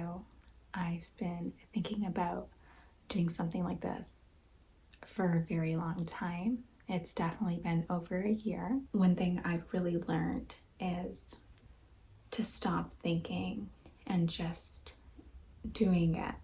video. I've been thinking about doing something like this for a very long time. It's definitely been over a year. One thing I've really learned is to stop thinking and just doing it.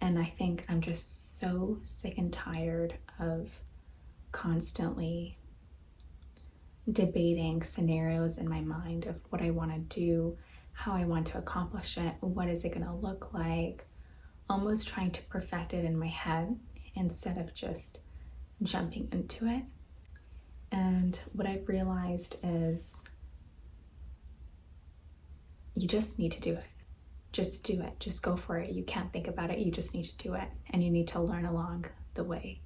And I think I'm just so sick and tired of constantly debating scenarios in my mind of what I want to do, how I want to accomplish it, what is it going to look like, almost trying to perfect it in my head instead of just jumping into it. And what I've realized is you just need to do it. Just do it. Just go for it. You can't think about it. You just need to do it. And you need to learn along the way.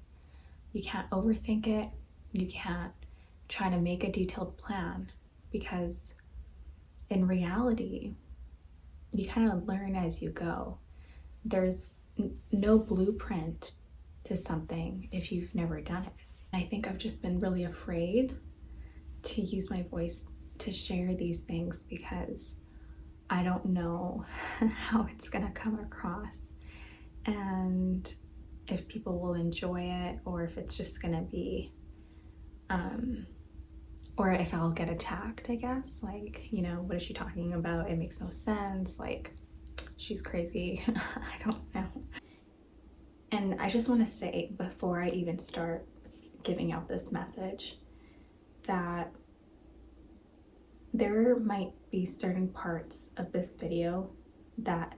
You can't overthink it. You can't try to make a detailed plan, because in reality, you kind of learn as you go. There's no blueprint to something if you've never done it. I think I've just been really afraid to use my voice to share these things because I don't know how it's gonna come across and if people will enjoy it, or if it's just gonna be or if I'll get attacked, I guess. Like, you know, what is she talking about? It makes no sense. Like, she's crazy. I don't know. And I just want to say, before I even start giving out this message, that there might be certain parts of this video that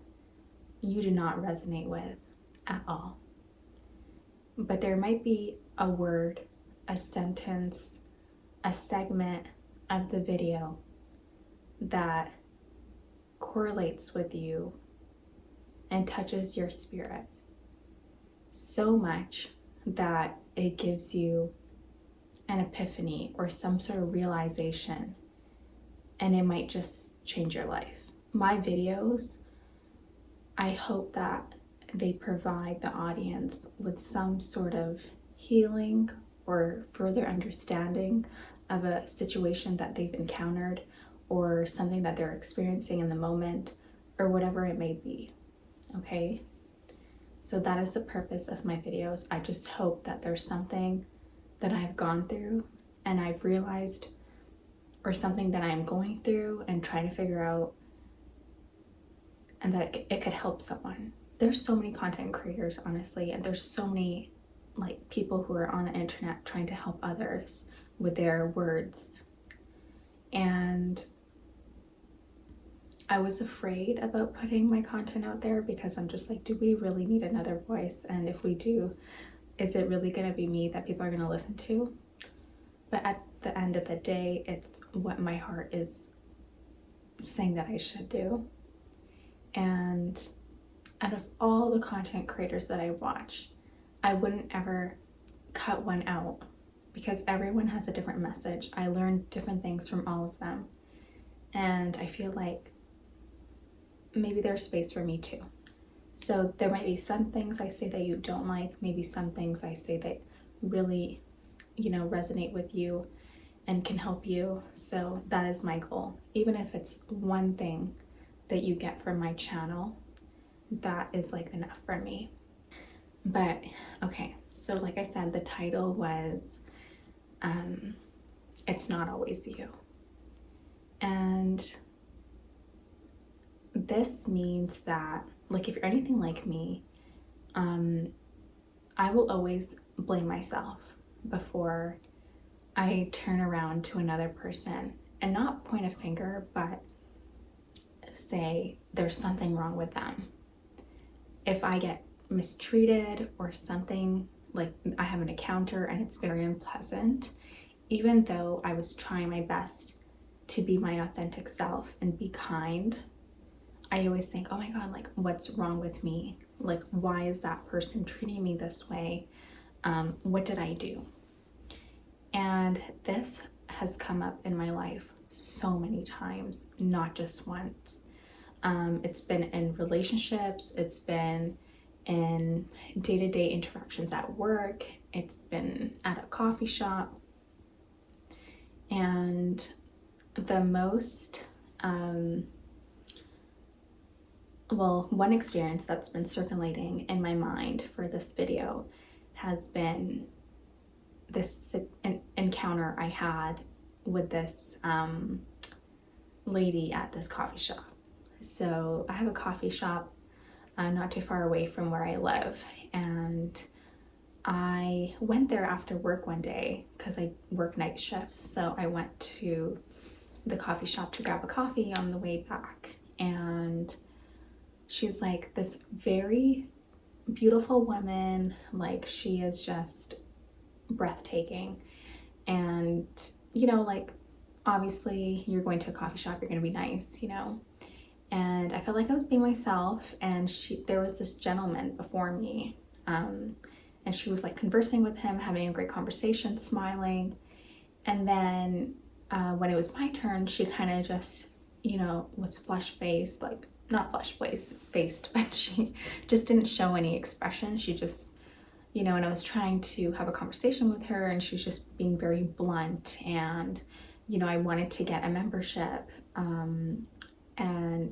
you do not resonate with at all. But there might be a word, a sentence, a segment of the video that correlates with you and touches your spirit so much that it gives you an epiphany or some sort of realization, and it might just change your life. My videos, I hope that they provide the audience with some sort of healing or further understanding of a situation that they've encountered, or something that they're experiencing in the moment, or whatever it may be. Okay? So that is the purpose of my videos. I just hope that there's something that I've gone through and I've realized, or something that I'm going through and trying to figure out, and that it could help someone. There's so many content creators, honestly, and there's so many like people who are on the internet trying to help others with their words. And I was afraid about putting my content out there because I'm just like, do we really need another voice? And if we do, is it really going to be me that people are going to listen to? But at the end of the day, it's what my heart is saying that I should do. And out of all the content creators that I watch, I wouldn't ever cut one out, because everyone has a different message. I learned different things from all of them. And I feel like maybe there's space for me too. So there might be some things I say that you don't like, maybe some things I say that really, you know, resonate with you and can help you. So that is my goal. Even if it's one thing that you get from my channel, that is like enough for me. But okay, so like I said, the title was It's Not Always You. And this means that, like, if you're anything like me, I will always blame myself before I turn around to another person, and not point a finger, but say there's something wrong with them. If I get mistreated or something, like I have an encounter and it's very unpleasant, even though I was trying my best to be my authentic self and be kind, I always think, oh my God, like, what's wrong with me? Like, why is that person treating me this way? What did I do? And this has come up in my life so many times, not just once. It's been in relationships, it's been in day-to-day interactions at work, it's been at a coffee shop. And the most one experience that's been circulating in my mind for this video has been this encounter I had with this lady at this coffee shop. So I have a coffee shop not too far away from where I live, and I went there after work one day because I work night shifts. So I went to the coffee shop to grab a coffee on the way back, and she's like this very beautiful woman. Like, she is just breathtaking. And like, obviously you're going to a coffee shop, you're going to be nice, and I felt like I was being myself. And there was this gentleman before me, and she was like conversing with him, having a great conversation, smiling. And then when it was my turn, she kind of just was flush-faced, like not flush-faced, but she just didn't show any expression. She just and I was trying to have a conversation with her, and she was just being very blunt. And I wanted to get a membership, and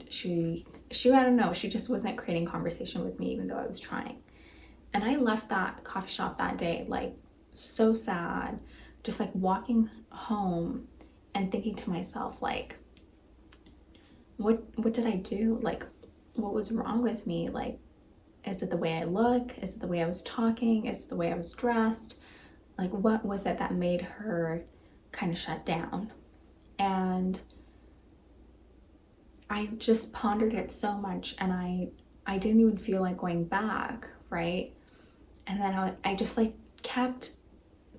she I don't know, she just wasn't creating conversation with me, even though I was trying. And I left that coffee shop that day like so sad, just like walking home and thinking to myself, like, what did I do? Like, what was wrong with me? Like, is it the way I look? Is it the way I was talking? Is it the way I was dressed? Like, what was it that made her kind of shut down? And I just pondered it so much, and I didn't even feel like going back, right? And then I just like kept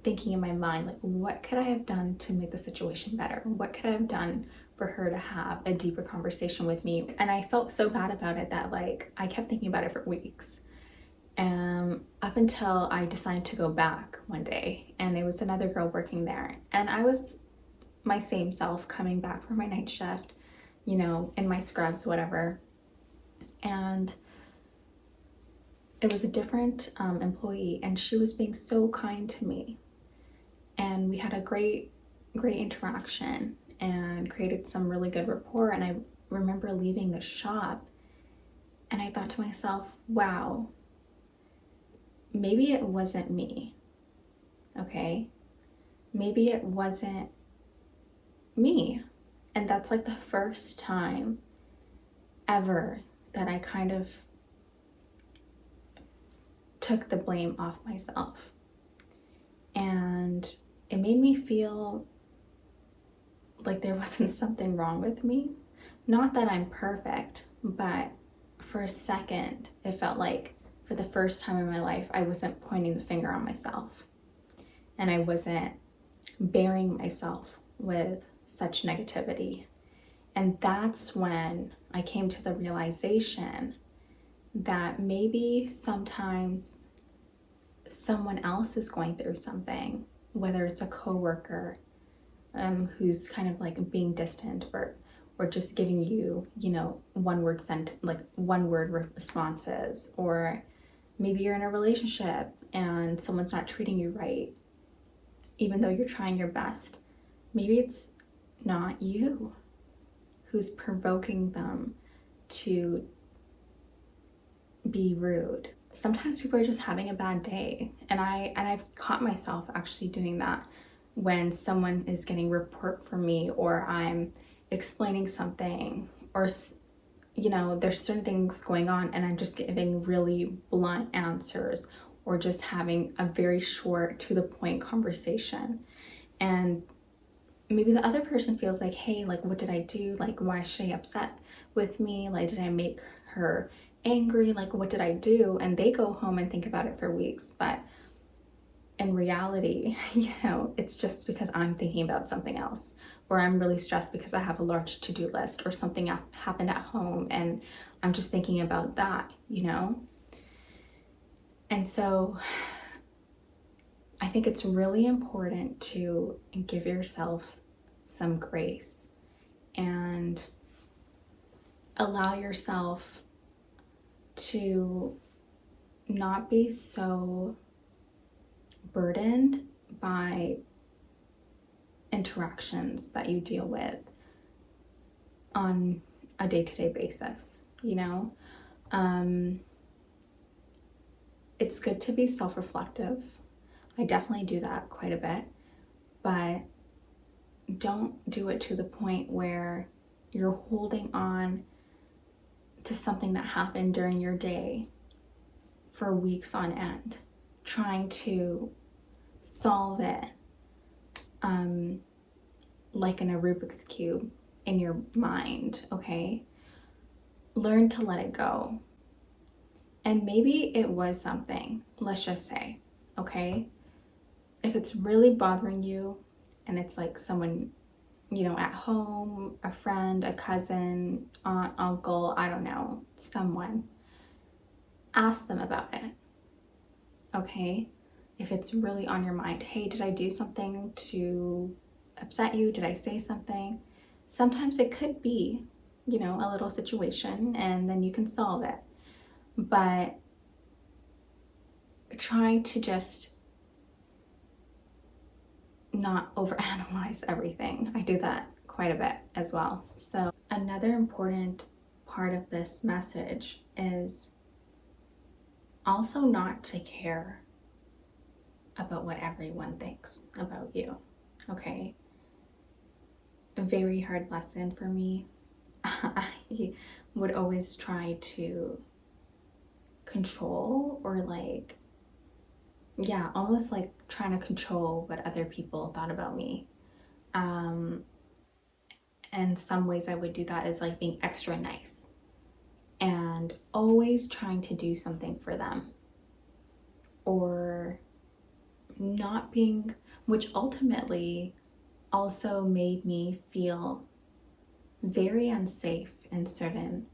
thinking in my mind, like, what could I have done to make the situation better? What could I have done for her to have a deeper conversation with me? And I felt so bad about it that like I kept thinking about it for weeks. Up until I decided to go back one day, and it was another girl working there, and I was my same self coming back from my night shift, in my scrubs, whatever. And it was a different employee, and she was being so kind to me, and we had a great interaction and created some really good rapport. And I remember leaving the shop, and I thought to myself, wow, maybe it wasn't me. Okay, maybe it wasn't me. And that's like the first time ever that I kind of took the blame off myself. And it made me feel like there wasn't something wrong with me. Not that I'm perfect, but for a second, it felt like for the first time in my life, I wasn't pointing the finger on myself, and I wasn't bearing myself with such negativity. And that's when I came to the realization that maybe sometimes someone else is going through something, whether it's a coworker who's kind of like being distant, or just giving you, one word responses, or maybe you're in a relationship and someone's not treating you right, even though you're trying your best. Maybe it's not you who's provoking them to be rude. Sometimes people are just having a bad day, and I've caught myself actually doing that when someone is getting report from me, or I'm explaining something, or there's certain things going on, and I'm just giving really blunt answers, or just having a very short, to the point conversation. And maybe the other person feels like, hey, like, what did I do? Like, why is she upset with me? Like, did I make her angry? Like, what did I do? And they go home and think about it for weeks. But in reality, it's just because I'm thinking about something else, or I'm really stressed because I have a large to-do list, or something happened at home and I'm just thinking about that, And so I think it's really important to give yourself some grace and allow yourself to not be so burdened by interactions that you deal with on a day-to-day basis. It's good to be self-reflective. I definitely do that quite a bit, but don't do it to the point where you're holding on to something that happened during your day for weeks on end, trying to solve it like in a Rubik's Cube in your mind, okay? Learn to let it go. And maybe it was something, let's just say, okay? If it's really bothering you and it's like someone, at home, a friend, a cousin, aunt, uncle, I don't know, someone, ask them about it, okay? If it's really on your mind, hey, did I do something to upset you? Did I say something? Sometimes it could be, a little situation and then you can solve it. But try to just not overanalyze everything. I do that quite a bit as well. So another important part of this message is also not to care about what everyone thinks about you, okay? A very hard lesson for me. I would always try to control or almost like trying to control what other people thought about me. And some ways I would do that is like being extra nice and always trying to do something for them, or not being, which ultimately also made me feel very unsafe in certain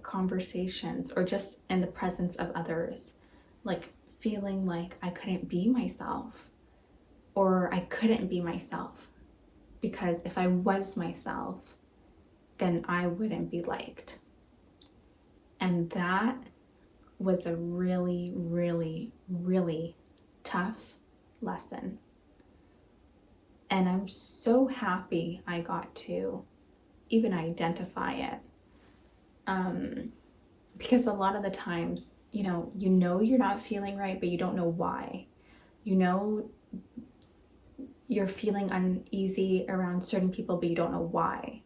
conversations or just in the presence of others, like feeling like I couldn't be myself, or I couldn't be myself because if I was myself, then I wouldn't be liked. And that was a really, really, really tough lesson. And I'm so happy I got to even identify it. Because a lot of the times, you're not feeling right, but you don't know why. You're feeling uneasy around certain people, but you don't know why.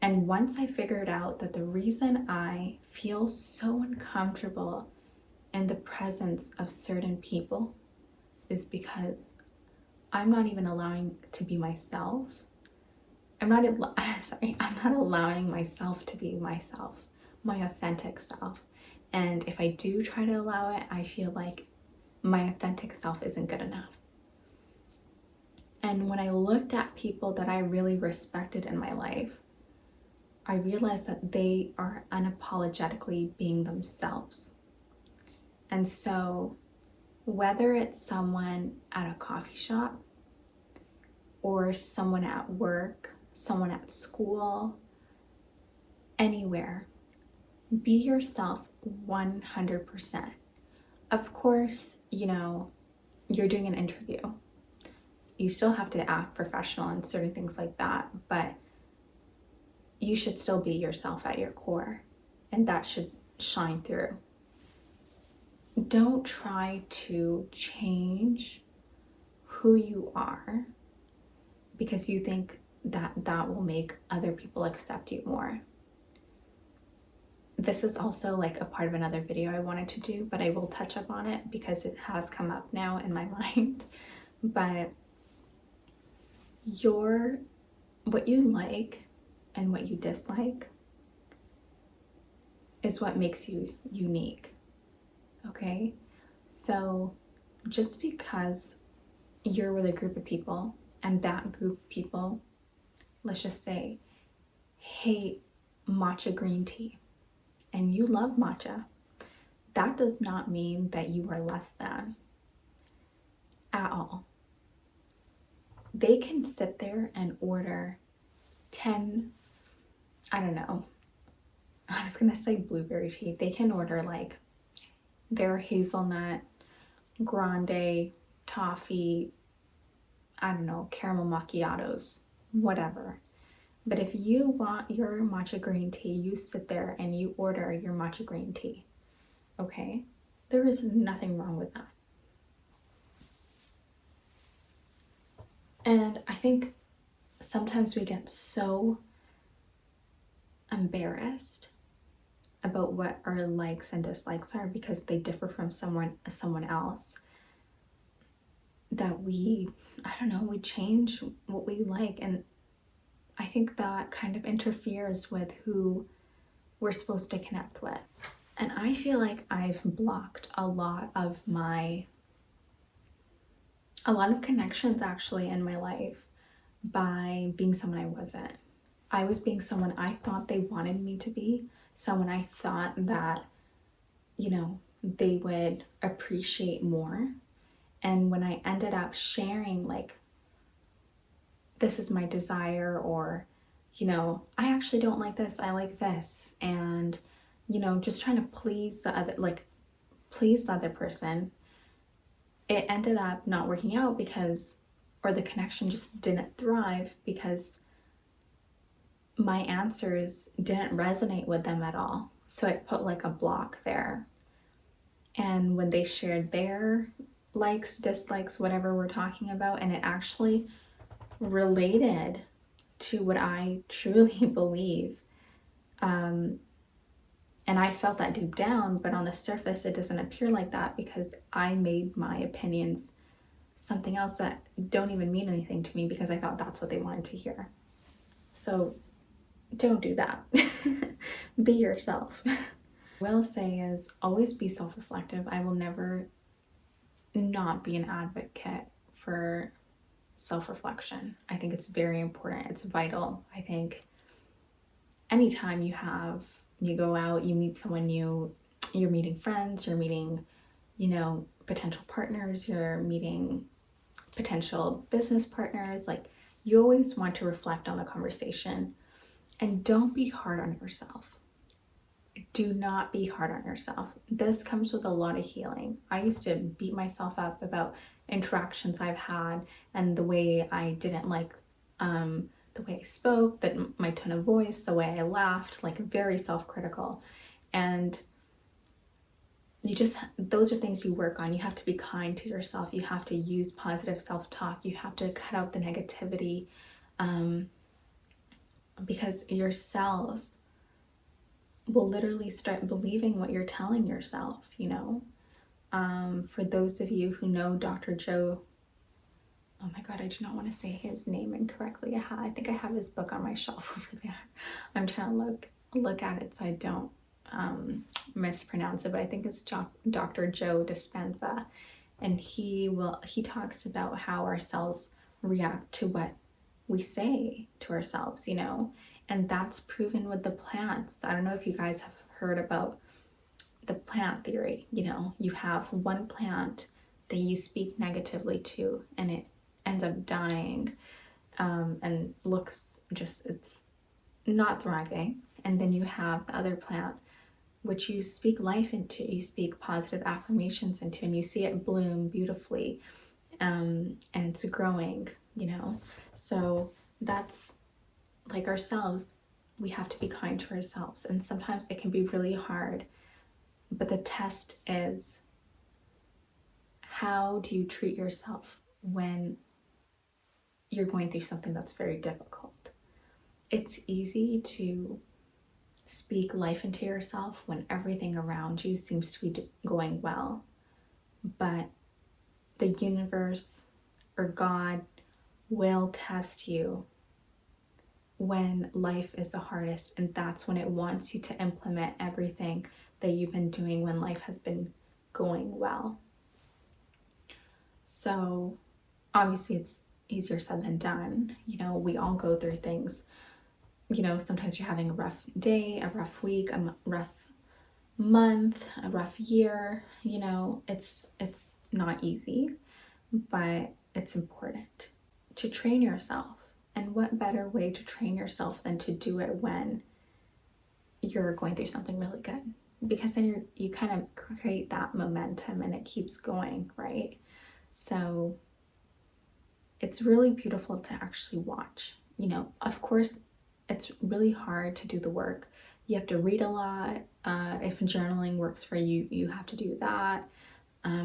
And once I figured out that the reason I feel so uncomfortable in the presence of certain people is because I'm not even allowing to be myself. I'm not allowing myself to be myself, my authentic self. And if I do try to allow it, I feel like my authentic self isn't good enough. And when I looked at people that I really respected in my life, I realized that they are unapologetically being themselves. And so whether it's someone at a coffee shop or someone at work, someone at school, anywhere, be yourself 100%. Of course, you're doing an interview. You still have to act professional and certain things like that, but you should still be yourself at your core, and that should shine through. Don't try to change who you are because you think that will make other people accept you more. This is also like a part of another video I wanted to do, but I will touch up on it because it has come up now in my mind. But what you like and what you dislike is what makes you unique, okay? So just because you're with a group of people and that group of people, let's just say, hate matcha green tea and you love matcha, that does not mean that you are less than at all. They can sit there and order 10, I don't know, I was gonna say blueberry tea. They can order like their hazelnut, grande, toffee, I don't know, caramel macchiatos, whatever. But if you want your matcha green tea, you sit there and you order your matcha green tea. Okay? There is nothing wrong with that. And I think sometimes we get so embarrassed about what our likes and dislikes are because they differ from someone else, that we change what we like. And I think that kind of interferes with who we're supposed to connect with. And I feel like I've blocked a lot of connections actually in my life by being someone I wasn't. I was being someone I thought they wanted me to be, someone I thought that, they would appreciate more. And when I ended up sharing, like, this is my desire, or, I actually don't like this, I like this, and, just trying to please the other person, it ended up not working out or the connection just didn't thrive because my answers didn't resonate with them at all. So it put like a block there. And when they shared their likes, dislikes, whatever we're talking about, and it actually related to what I truly believe, and I felt that deep down, but on the surface it doesn't appear like that because I made my opinions something else that don't even mean anything to me because I thought that's what they wanted to hear. So don't do that. Be yourself. What I will say is always be self-reflective. I will never not be an advocate for self-reflection. I think it's very important. It's vital. I think anytime you go out, you meet someone new, you're meeting friends, you're meeting, potential partners, you're meeting potential business partners, like, you always want to reflect on the conversation. And don't be hard on yourself. Do not be hard on yourself. This comes with a lot of healing. I used to beat myself up about interactions I've had and the way I didn't like the way I spoke, my tone of voice, the way I laughed, like very self-critical. And those are things you work on. You have to be kind to yourself. You have to use positive self-talk. You have to cut out the negativity, because your cells will literally start believing what you're telling yourself, For those of you who know Dr. Joe, oh my God, I do not want to say his name incorrectly. I think I have his book on my shelf over there. I'm trying to look at it so I don't mispronounce it, but I think it's Dr. Joe Dispenza. And he talks about how our cells react to what we say to ourselves, and that's proven with the plants. I don't know if you guys have heard about the plant theory. You have one plant that you speak negatively to and it ends up dying, and it's not thriving. And then you have the other plant which you speak life into, you speak positive affirmations into, and you see it bloom beautifully, and it's growing, So that's like ourselves. We have to be kind to ourselves, and sometimes it can be really hard, but the test is, how do you treat yourself when you're going through something that's very difficult? It's easy to speak life into yourself when everything around you seems to be going well, but the universe or God will test you when life is the hardest, and that's when it wants you to implement everything that you've been doing when life has been going well. So obviously it's easier said than done. We all go through things. Sometimes you're having a rough day, a rough week, a rough month, a rough year. It's not easy, but it's important to train yourself. And what better way to train yourself than to do it when you're going through something really good? Because then you kind of create that momentum and it keeps going, right? So it's really beautiful to actually watch. Of course, it's really hard to do the work. You have to read a lot. If journaling works for you, you have to do that.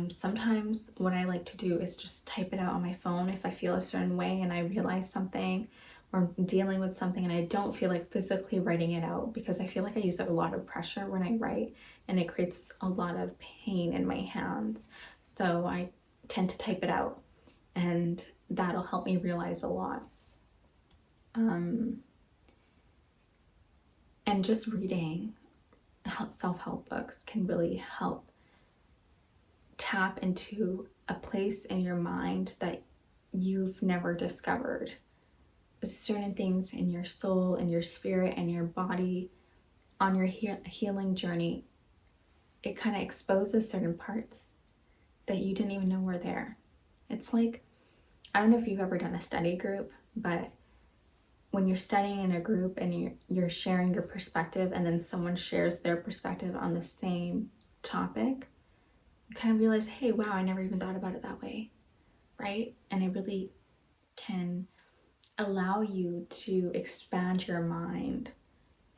Sometimes what I like to do is just type it out on my phone if I feel a certain way and I realize something or dealing with something and I don't feel like physically writing it out, because I feel like I use a lot of pressure when I write and it creates a lot of pain in my hands. So I tend to type it out, and that'll help me realize a lot. And just reading self-help books can really help tap into a place in your mind that you've never discovered. Certain things in your soul and your spirit and your body on your healing journey, it kind of exposes certain parts that you didn't even know were there. It's like, I don't know if you've ever done a study group, but when you're studying in a group and you're sharing your perspective and then someone shares their perspective on the same topic, you kind of realize, hey, wow, I never even thought about it that way, right? And it really can allow you to expand your mind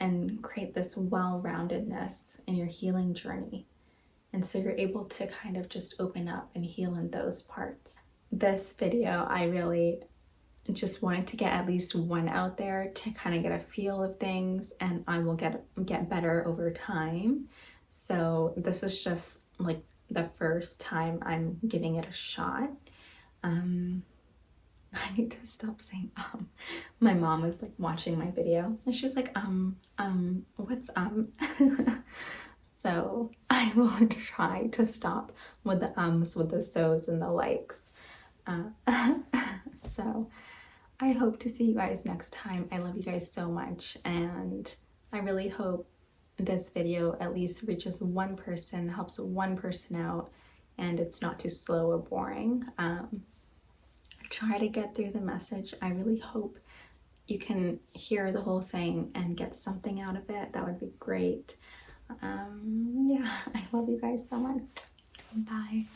and create this well-roundedness in your healing journey. And so you're able to kind of just open up and heal in those parts. This video, I really just wanted to get at least one out there to kind of get a feel of things, and I will get better over time. So this is just like the first time I'm giving it a shot. I need to stop saying My mom was like watching my video and she's like, what's So I will try to stop with the with the so's and the likes. So I hope to see you guys next time. I love you guys so much, and I really hope this video at least reaches one person, helps one person out, and it's not too slow or boring. Try to get through the message. I really hope you can hear the whole thing and get something out of it. That would be great. Yeah, I love you guys so much. Bye.